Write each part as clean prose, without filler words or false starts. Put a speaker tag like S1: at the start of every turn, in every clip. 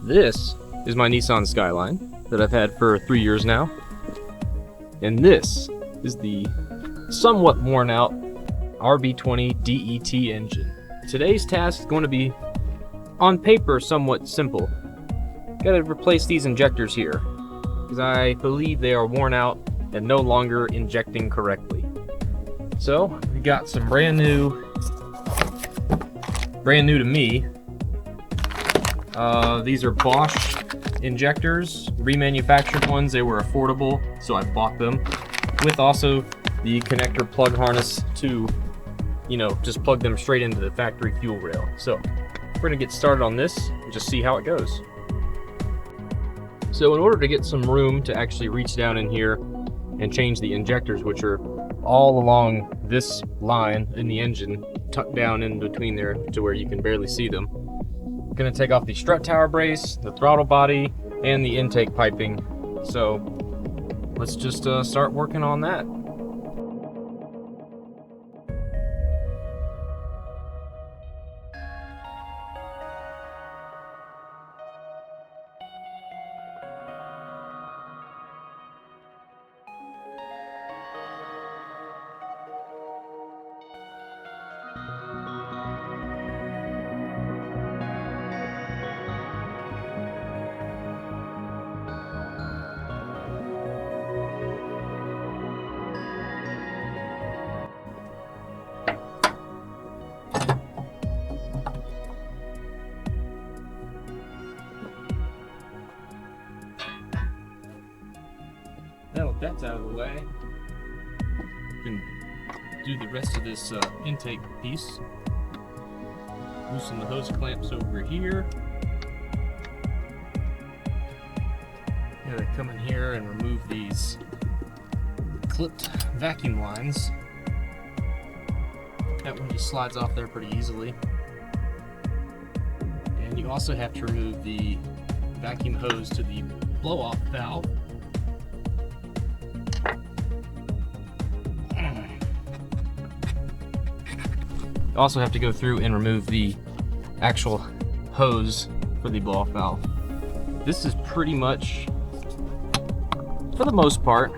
S1: This is my Nissan Skyline that I've had for 3 years now. And this is the somewhat worn out RB20DET engine. Today's task is going to be, on paper, somewhat simple. Gotta replace these injectors here, because I believe they are worn out and no longer injecting correctly. So, we got some brand new to me. These are Bosch injectors, remanufactured ones. They were affordable, so I bought them, with also the connector plug harness to, just plug them straight into the factory fuel rail. So we're gonna get started on this and just see how it goes. So in order to get some room to actually reach down in here and change the injectors, which are all along this line in the engine, tucked down in between there to where you can barely see them, I'm gonna take off the strut tower brace, the throttle body, and the intake piping. So let's just start working on that. Now that that's out of the way, we can do the rest of this intake piece. Loosen the hose clamps over here. Gotta come in here and remove these clipped vacuum lines. That one just slides off there pretty easily. And you also have to remove the vacuum hose to the blow-off valve. You also have to go through and remove the actual hose for the blow-off valve. This is pretty much, for the most part,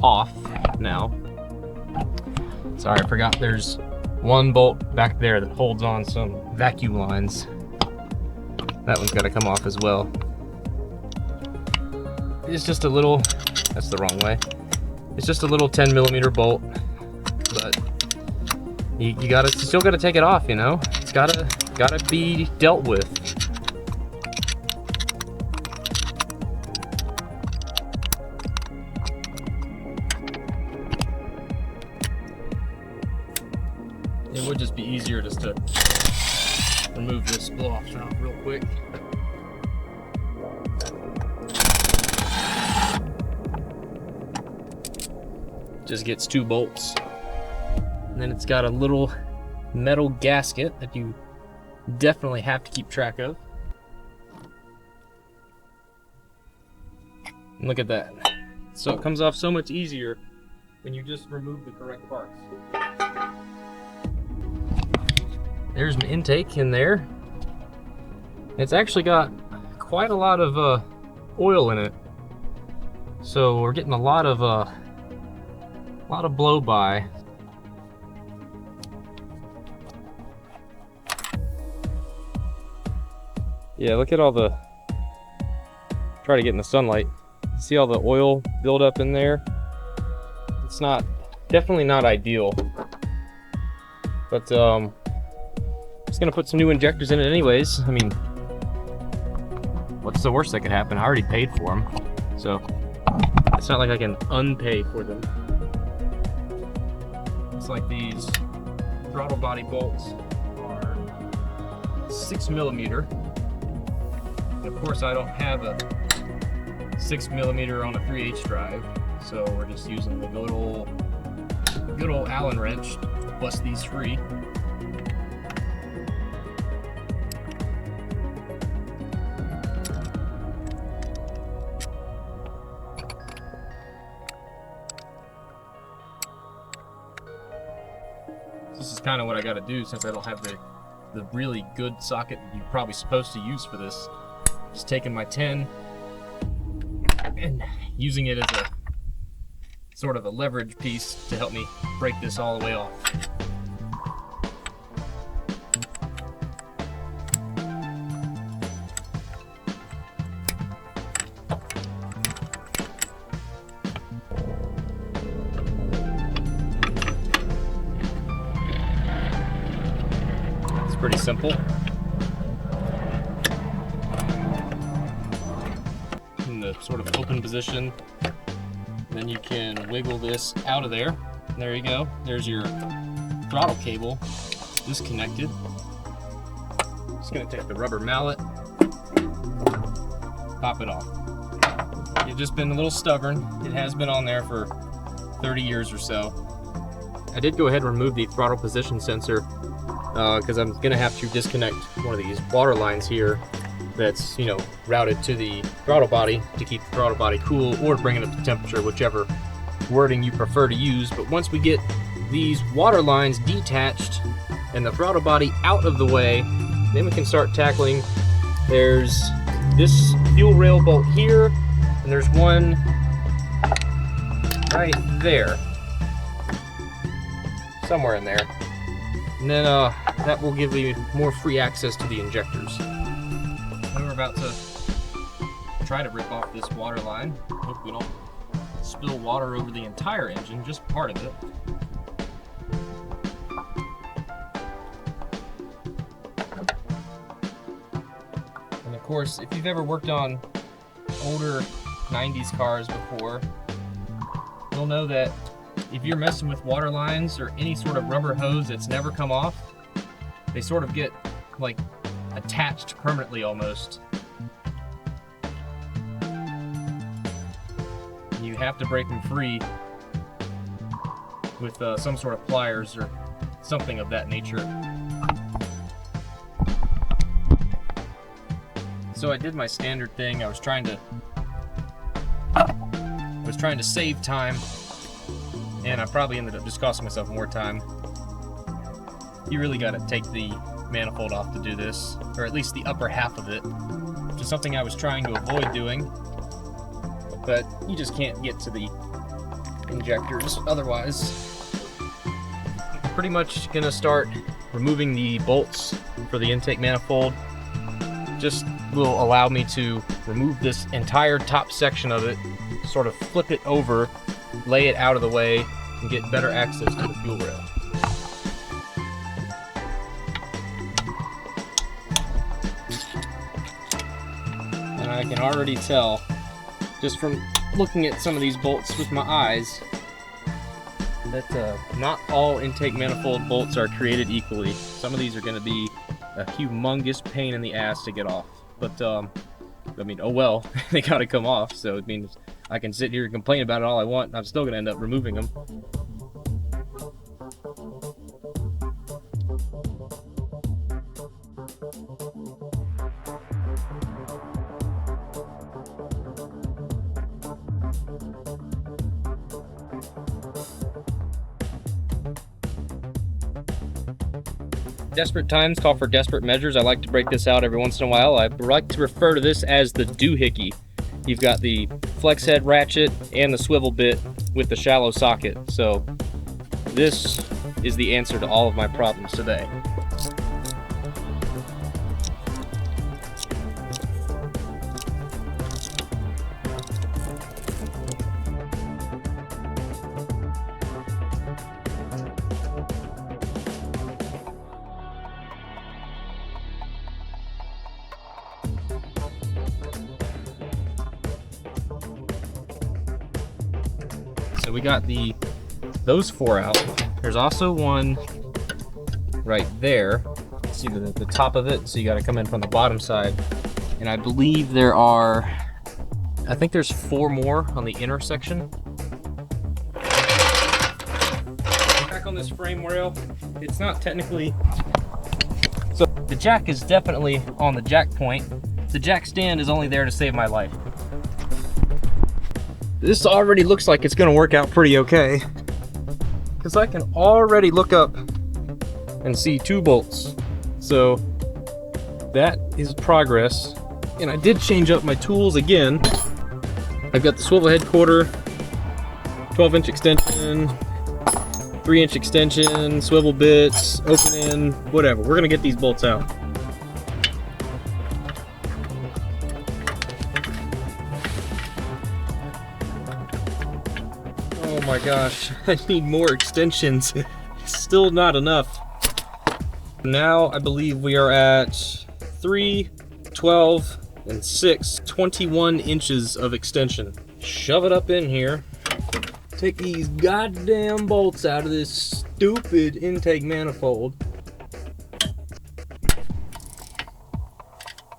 S1: off now. Sorry, I forgot there's one bolt back there that holds on some vacuum lines. That one's got to come off as well. It's just a little, that's the wrong way. It's just a little 10mm bolt, but you still gotta take it off, It's gotta be dealt with. It would just be easier just to remove this blow-off valve real quick. Just gets 2 bolts. And then it's got a little metal gasket that you definitely have to keep track of. And look at that. So it comes off so much easier when you just remove the correct parts. There's my intake in there. It's actually got quite a lot of oil in it. So we're getting a lot of blow by. Yeah, look at all the, try to get in the sunlight. See all the oil buildup in there? It's definitely not ideal. But just gonna put some new injectors in it anyways. I mean, what's the worst that could happen? I already paid for them. So it's not like I can unpay for them. It's like these throttle body bolts are 6mm. Of course, I don't have a 6mm on a 3/8 drive, so we're just using the good old Allen wrench to bust these free. This is kind of what I got to do since I don't have the really good socket that you're probably supposed to use for this. Just taking my 10 and using it as a sort of a leverage piece to help me break this all the way off. It's pretty simple. In the sort of open position, then you can wiggle this out of there. There you go. There's your throttle cable disconnected. Just gonna take the rubber mallet, pop it off. You've just been a little stubborn. It has been on there for 30 years or so. I did go ahead and remove the throttle position sensor because I'm gonna have to disconnect one of these water lines here that's, you know, routed to the throttle body to keep the throttle body cool or bring it up to temperature, whichever wording you prefer to use. But once we get these water lines detached and the throttle body out of the way, then we can start tackling. There's this fuel rail bolt here, and there's one right there, somewhere in there. And then that will give me more free access to the injectors. We're about to try to rip off this water line. Hope we don't spill water over the entire engine, just part of it. And of course, if you've ever worked on older 90s cars before, you'll know that if you're messing with water lines or any sort of rubber hose that's never come off, they sort of get like attached permanently almost. You have to break them free with some sort of pliers or something of that nature. So I did my standard thing. I was trying to save time, and I probably ended up just costing myself more time. You really got to take the manifold off to do this, or at least the upper half of it, which is something I was trying to avoid doing, but you just can't get to the injectors otherwise. I'm pretty much gonna start removing the bolts for the intake manifold. Just will allow me to remove this entire top section of it, sort of flip it over, lay it out of the way, and get better access to the fuel rail. And I can already tell, just from looking at some of these bolts with my eyes, that not all intake manifold bolts are created equally. Some of these are going to be a humongous pain in the ass to get off. But, I mean, oh well, they got to come off, so it means I can sit here and complain about it all I want, and I'm still going to end up removing them. Desperate times call for desperate measures. I like to break this out every once in a while. I like to refer to this as the doohickey. You've got the flex head ratchet and the swivel bit with the shallow socket. So this is the answer to all of my problems today. So we got those four out. There's also one right there. See the top of it, so you got to come in from the bottom side. And I believe I think there's four more on the inner section. Back on this frame rail, it's not technically, so the jack is definitely on the jack point. The jack stand is only there to save my life. This already looks like it's gonna work out pretty okay, because I can already look up and see two bolts. So that is progress. And I did change up my tools again. I've got the swivel head quarter, 12-inch extension, 3-inch extension, swivel bits, open end, whatever. We're gonna get these bolts out. Oh my gosh, I need more extensions. Still not enough. Now I believe we are at 3, 12, and 6, 21 inches of extension. Shove it up in here. Take these goddamn bolts out of this stupid intake manifold.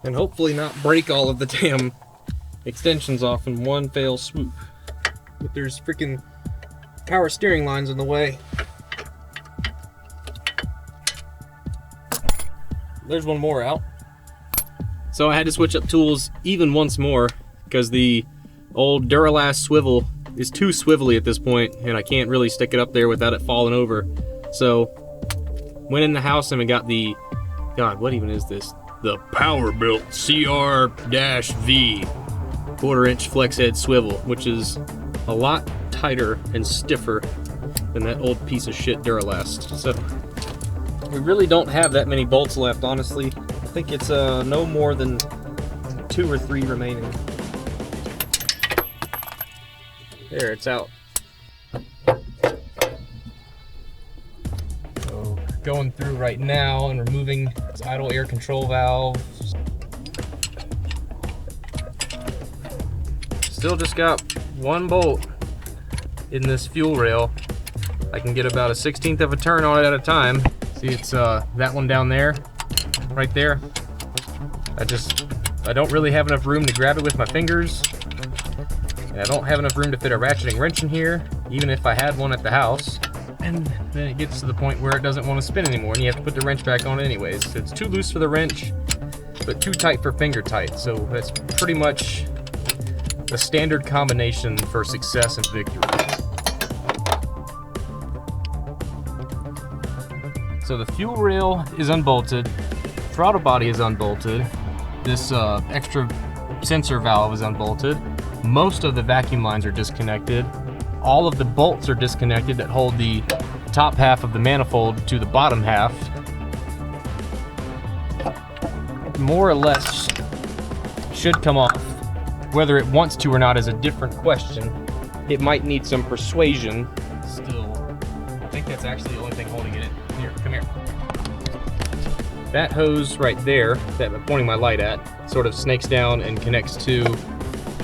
S1: And hopefully not break all of the damn extensions off in one fell swoop. But there's freaking power steering lines in the way. There's one more out. So I had to switch up tools even once more because the old Duralast swivel is too swivelly at this point and I can't really stick it up there without it falling over. So went in the house and we got the, God, what even is this? The Powerbuilt CR-V 1/4-inch flex head swivel, which is a lot tighter and stiffer than that old piece of shit Duralast. So we really don't have that many bolts left, honestly. I think it's no more than 2 or 3 remaining. There, it's out. So going through right now and removing this idle air control valve. Still just got one bolt in this fuel rail. I can get about a 1/16 of a turn on it at a time. See, it's that one down there, right there. I don't really have enough room to grab it with my fingers. And I don't have enough room to fit a ratcheting wrench in here, even if I had one at the house. And then it gets to the point where it doesn't want to spin anymore and you have to put the wrench back on it anyways. It's too loose for the wrench, but too tight for finger tight. So that's pretty much the standard combination for success and victory. So the fuel rail is unbolted, throttle body is unbolted, this extra sensor valve is unbolted, most of the vacuum lines are disconnected, all of the bolts are disconnected that hold the top half of the manifold to the bottom half. More or less should come off. Whether it wants to or not is a different question. It might need some persuasion still. I think that's actually the only thing holding it in. Here, come here. That hose right there that I'm pointing my light at sort of snakes down and connects to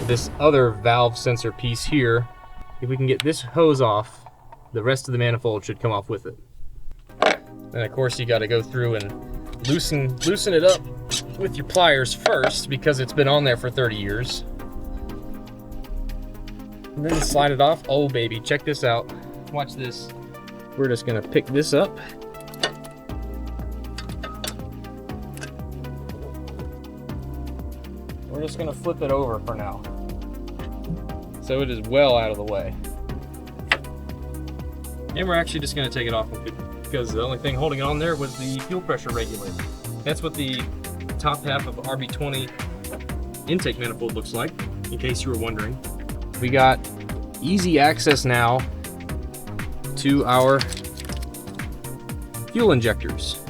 S1: this other valve sensor piece here. If we can get this hose off, the rest of the manifold should come off with it. Then of course you got to go through and loosen it up with your pliers first because it's been on there for 30 years. And then slide it off. Oh baby, check this out. Watch this. We're just gonna pick this up. We're just gonna flip it over for now. So it is well out of the way. And we're actually just gonna take it off because the only thing holding it on there was the fuel pressure regulator. That's what the top half of RB20 intake manifold looks like, in case you were wondering. We got easy access now to our fuel injectors.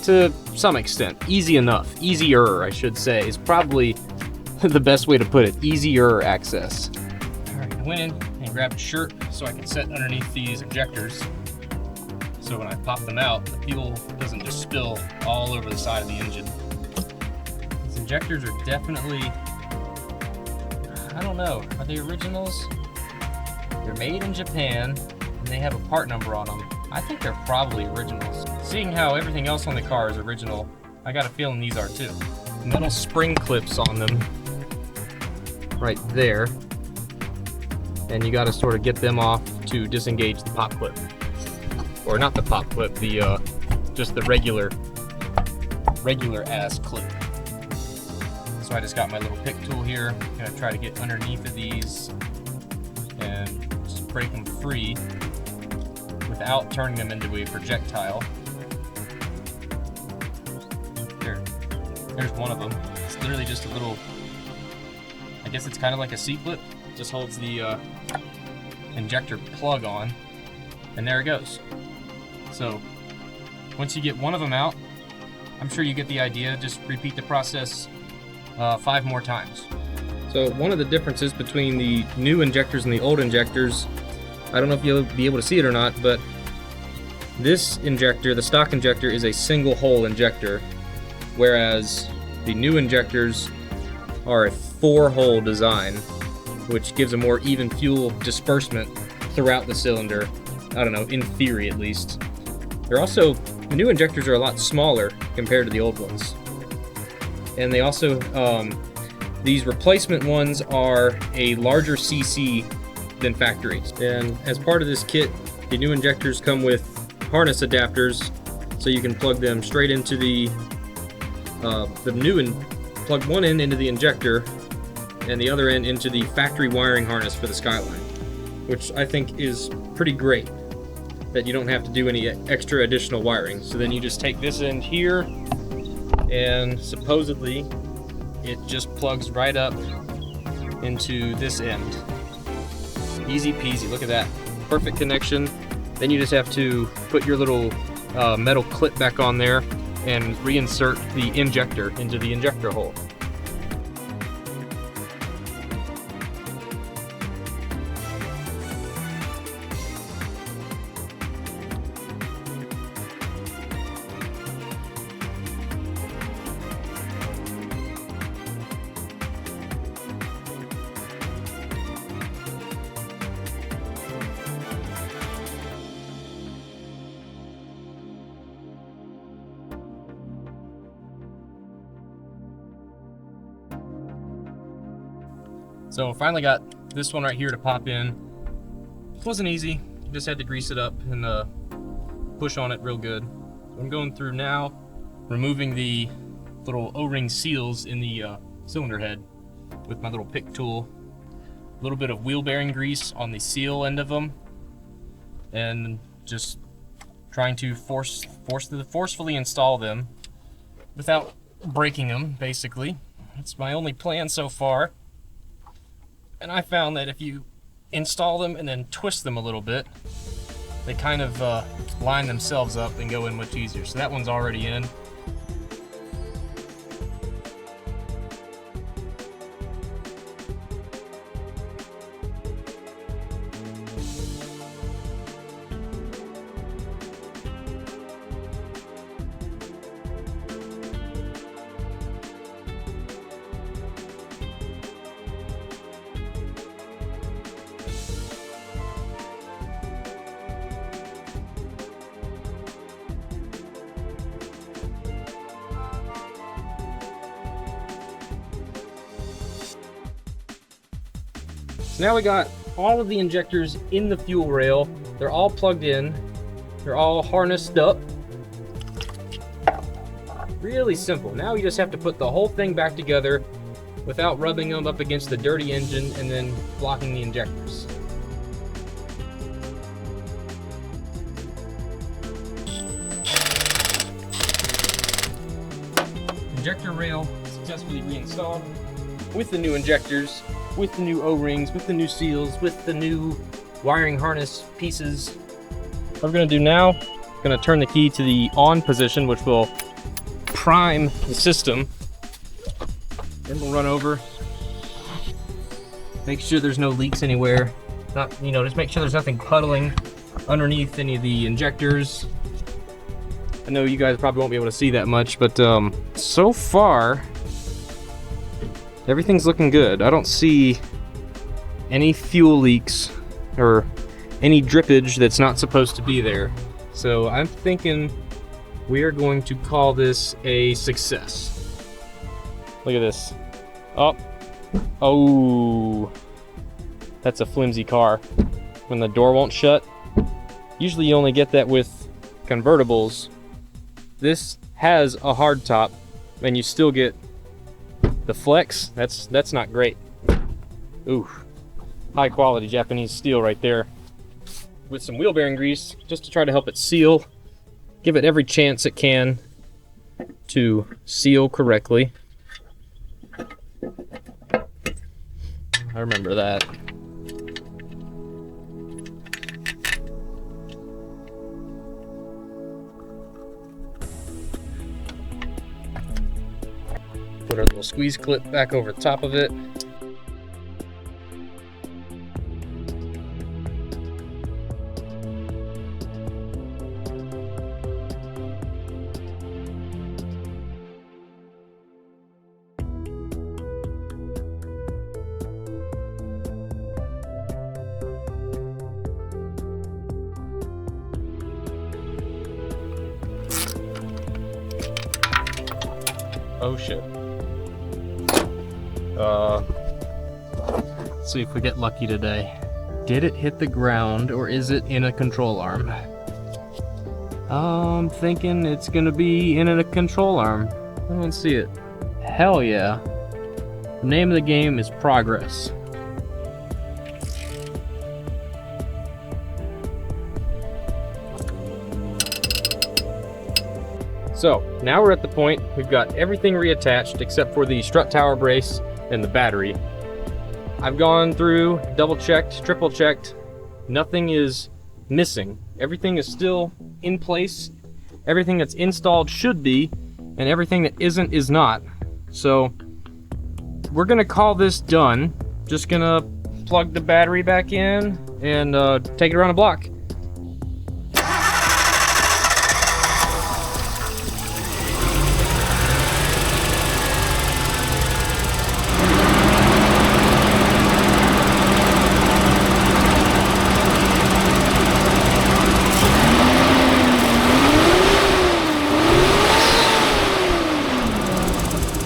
S1: To some extent, easy enough. Easier, I should say, is probably the best way to put it. Easier access. All right, I went in and grabbed a shirt so I could set underneath these injectors. So when I pop them out, the fuel doesn't just spill all over the side of the engine. These injectors are definitely, I don't know, are they originals? They're made in Japan and they have a part number on them. I think they're probably originals. Seeing how everything else on the car is original, I got a feeling these are too. Metal spring clips on them right there. And you got to sort of get them off to disengage the pop clip. Or not the pop clip, the just the regular ass clip. So I just got my little pick tool here. Gonna try to get underneath of these and just break them free without turning them into a projectile. There. There's one of them. It's literally just a little, I guess it's kind of like a C-clip. Just holds the injector plug on, and there it goes. So once you get one of them out, I'm sure you get the idea. Just repeat the process 5 more times. So one of the differences between the new injectors and the old injectors, I don't know if you'll be able to see it or not, but this injector, the stock injector, is a single hole injector, whereas the new injectors are a 4-hole design, which gives a more even fuel disbursement throughout the cylinder. I don't know, in theory at least. They're also, the new injectors are a lot smaller compared to the old ones. And they also, these replacement ones are a larger CC than factory. And as part of this kit, the new injectors come with harness adapters, so you can plug them straight into the plug one end into the injector and the other end into the factory wiring harness for the Skyline, which I think is pretty great, that you don't have to do any extra additional wiring. So then you just take this end here, and supposedly it just plugs right up into this end. Easy peasy, look at that. Perfect connection. Then you just have to put your little metal clip back on there and reinsert the injector into the injector hole. So finally got this one right here to pop in. It wasn't easy, just had to grease it up and push on it real good. I'm going through now, removing the little O-ring seals in the cylinder head with my little pick tool. A little bit of wheel bearing grease on the seal end of them, and just trying to forcefully install them without breaking them, basically. That's my only plan so far. And I found that if you install them and then twist them a little bit, they kind of line themselves up and go in much easier. So that one's already in. So now we got all of the injectors in the fuel rail. They're all plugged in. They're all harnessed up. Really simple. Now you just have to put the whole thing back together without rubbing them up against the dirty engine and then blocking the injectors. Injector rail successfully reinstalled with the new injectors, with the new O-rings, with the new seals, with the new wiring harness pieces. What we're going to do now, I'm going to turn the key to the on position, which will prime the system. Then we'll run over, make sure there's no leaks anywhere. Just make sure there's nothing puddling underneath any of the injectors. I know you guys probably won't be able to see that much, but so far, everything's looking good. I don't see any fuel leaks or any drippage that's not supposed to be there. So I'm thinking we are going to call this a success. Look at this. Oh, that's a flimsy car. When the door won't shut. Usually you only get that with convertibles. This has a hard top, and you still get the flex. That's not great. Ooh, high quality Japanese steel right there. With some wheel bearing grease, just to try to help it seal. Give it every chance it can to seal correctly. I remember that. Put our little squeeze clip back over the top of it. Oh shit. Let's see if we get lucky today. Did it hit the ground or is it in a control arm? I'm thinking it's gonna be in a control arm. I don't see it. Hell yeah. The name of the game is progress. So, now we're at the point, we've got everything reattached except for the strut tower brace and the battery. I've gone through, double checked, triple checked, nothing is missing. Everything is still in place, everything that's installed should be, and everything that isn't is not. So, we're gonna call this done. Just gonna plug the battery back in and take it around the block.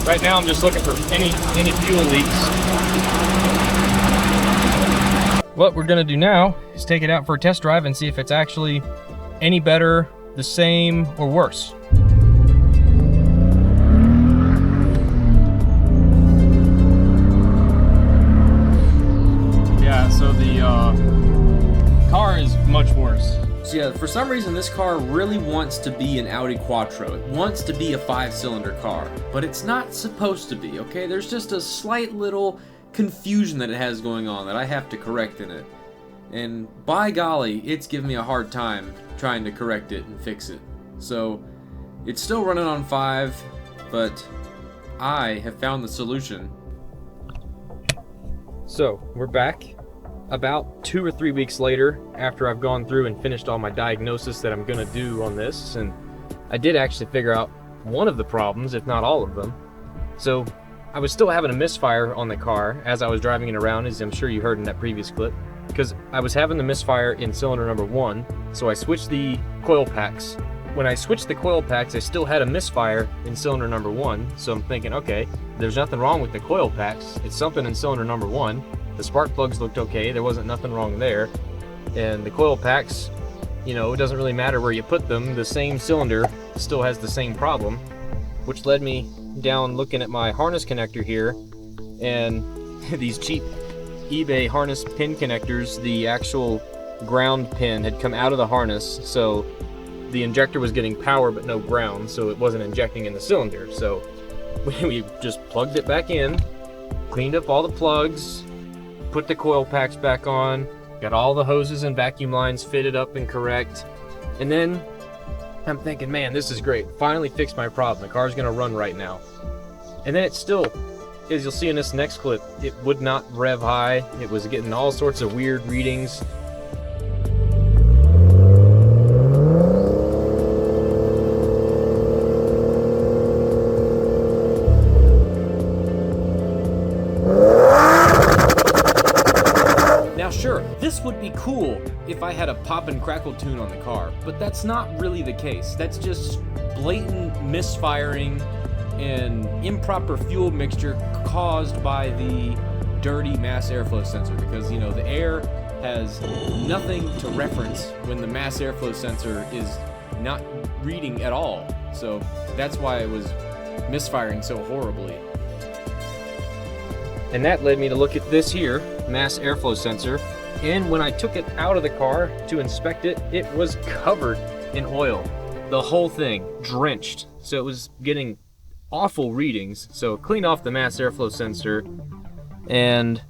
S1: Right now I'm just looking for any fuel leaks. What we're gonna do now is take it out for a test drive and see if it's actually any better, the same, or worse. Yeah, so the car is much worse. So yeah, for some reason this car really wants to be an Audi Quattro. It wants to be a 5-cylinder car, but it's not supposed to be, okay? There's just a slight little confusion that it has going on that I have to correct in it. And by golly, it's giving me a hard time trying to correct it and fix it. So, it's still running on 5, but I have found the solution. So, we're back. About 2 or 3 weeks later, after I've gone through and finished all my diagnosis that I'm gonna do on this, and I did actually figure out one of the problems, if not all of them. So I was still having a misfire on the car as I was driving it around, as I'm sure you heard in that previous clip, because I was having the misfire in cylinder number 1, so I switched the coil packs. When I switched the coil packs, I still had a misfire in cylinder number 1, so I'm thinking, okay, there's nothing wrong with the coil packs, it's something in cylinder number 1. The spark plugs looked okay, there wasn't nothing wrong there. And the coil packs, you know, it doesn't really matter where you put them, the same cylinder still has the same problem, which led me down looking at my harness connector here, and these cheap eBay harness pin connectors, the actual ground pin had come out of the harness, so the injector was getting power but no ground, so it wasn't injecting in the cylinder. So we just plugged it back in, cleaned up all the plugs, put the coil packs back on, got all the hoses and vacuum lines fitted up and correct, and then I'm thinking, man, this is great. Finally fixed my problem. The car's gonna run right now. And then it still, as you'll see in this next clip, it would not rev high. It was getting all sorts of weird readings. Sure, this would be cool if I had a pop and crackle tune on the car, but that's not really the case. That's just blatant misfiring and improper fuel mixture caused by the dirty mass airflow sensor, because, you know, the air has nothing to reference when the mass airflow sensor is not reading at all. So that's why it was misfiring so horribly. And that led me to look at this here, mass airflow sensor, and when I took it out of the car to inspect it, it was covered in oil. The whole thing, drenched. so it was getting awful readings. So cleaned off the mass airflow sensor, and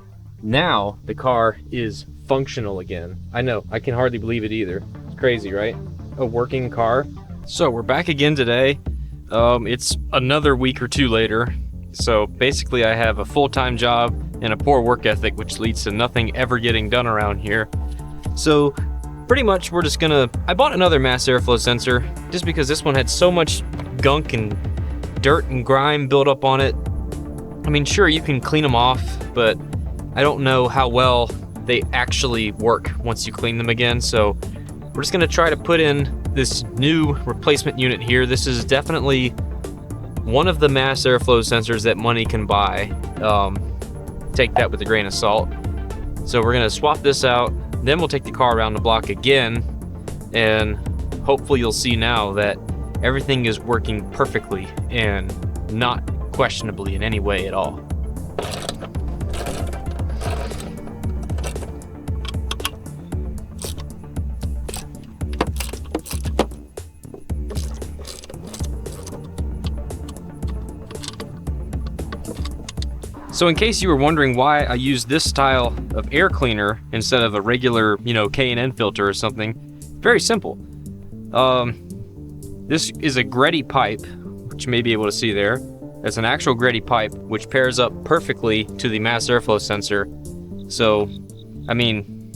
S1: now the car is functional again. I know, I can hardly believe it either. It's crazy, right? A working car. So we're back again today. It's another week or two later. So basically I have a full-time job and a poor work ethic, which leads to nothing ever getting done around here. So pretty much we're just gonna, I bought another mass airflow sensor just because this one had so much gunk and dirt and grime built up on it. I mean, sure, you can clean them off, but I don't know how well they actually work once you clean them again. So we're just gonna try to put in this new replacement unit here. This is definitely one of the mass airflow sensors that money can buy. Take that with a grain of salt. So we're gonna swap this out, then we'll take the car around the block again, and hopefully you'll see now that everything is working perfectly and not questionably in any way at all. So in case you were wondering why I use this style of air cleaner instead of a regular, K&N filter or something, very simple. This is a Greddy pipe, which you may be able to see there. It's an actual Greddy pipe, which pairs up perfectly to the mass airflow sensor. So, I mean,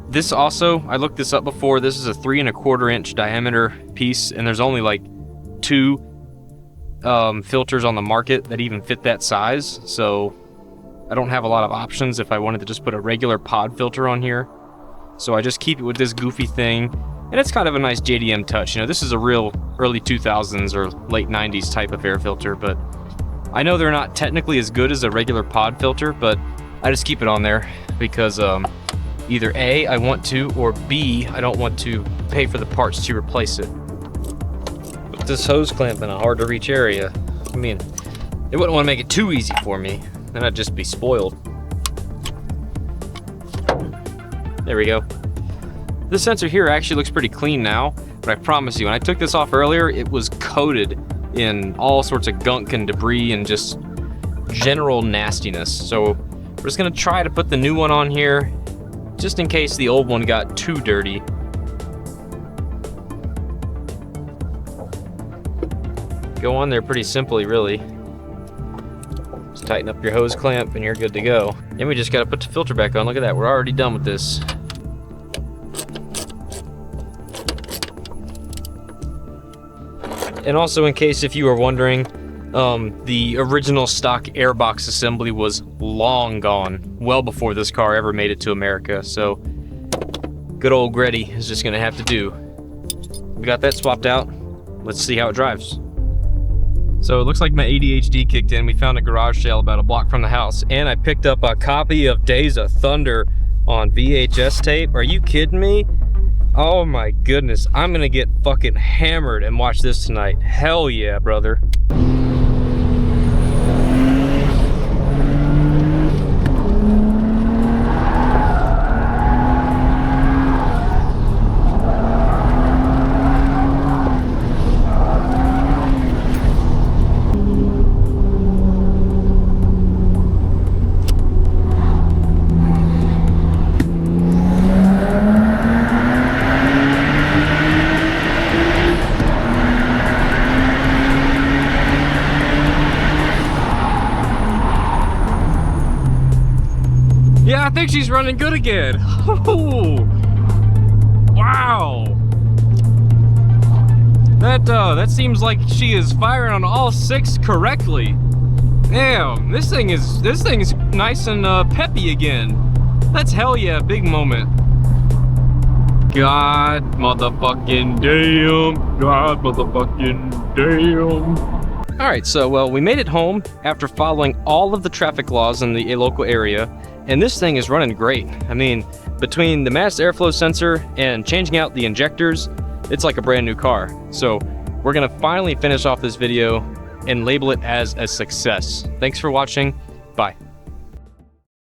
S1: this also, I looked this up before, this is a 3¼ inch diameter piece, and there's only like 2 filters on the market that even fit that size, so I don't have a lot of options if I wanted to just put a regular pod filter on here. So I just keep it with this goofy thing, and it's kind of a nice JDM touch. This is a real early 2000s or late 90s type of air filter, but I know they're not technically as good as a regular pod filter, but I just keep it on there because either A, I want to, or B, I don't want to pay for the parts to replace it. This hose clamp in a hard to reach area. I mean, they wouldn't want to make it too easy for me, then I'd just be spoiled. There we go. This sensor here actually looks pretty clean now, but I promise you, when I took this off earlier, it was coated in all sorts of gunk and debris and just general nastiness. So we're just gonna try to put the new one on here, just in case the old one got too dirty. Go on there pretty simply, really. Just tighten up your hose clamp and you're good to go. Then we just gotta put the filter back on. Look at that, we're already done with this. And also, in case if you were wondering, the original stock airbox assembly was long gone, well before this car ever made it to America. So good old Greddy is just gonna have to do. We got that swapped out. Let's see how it drives. So it looks like my ADHD kicked in. We found a garage sale about a block from the house, and I picked up a copy of Days of Thunder on VHS tape. Are you kidding me? Oh my goodness, I'm gonna get fucking hammered and watch this tonight. Hell yeah, brother. Yeah, I think she's running good again. Oh, wow. That seems like she is firing on all 6 correctly. Damn, this thing is nice and peppy again. That's hell yeah, big moment. God motherfucking damn. God motherfucking damn. All right, so well, we made it home after following all of the traffic laws in the local area. And this thing is running great. I mean, between the mass airflow sensor and changing out the injectors, it's like a brand new car. So we're gonna finally finish off this video and label it as a success. Thanks for watching. Bye.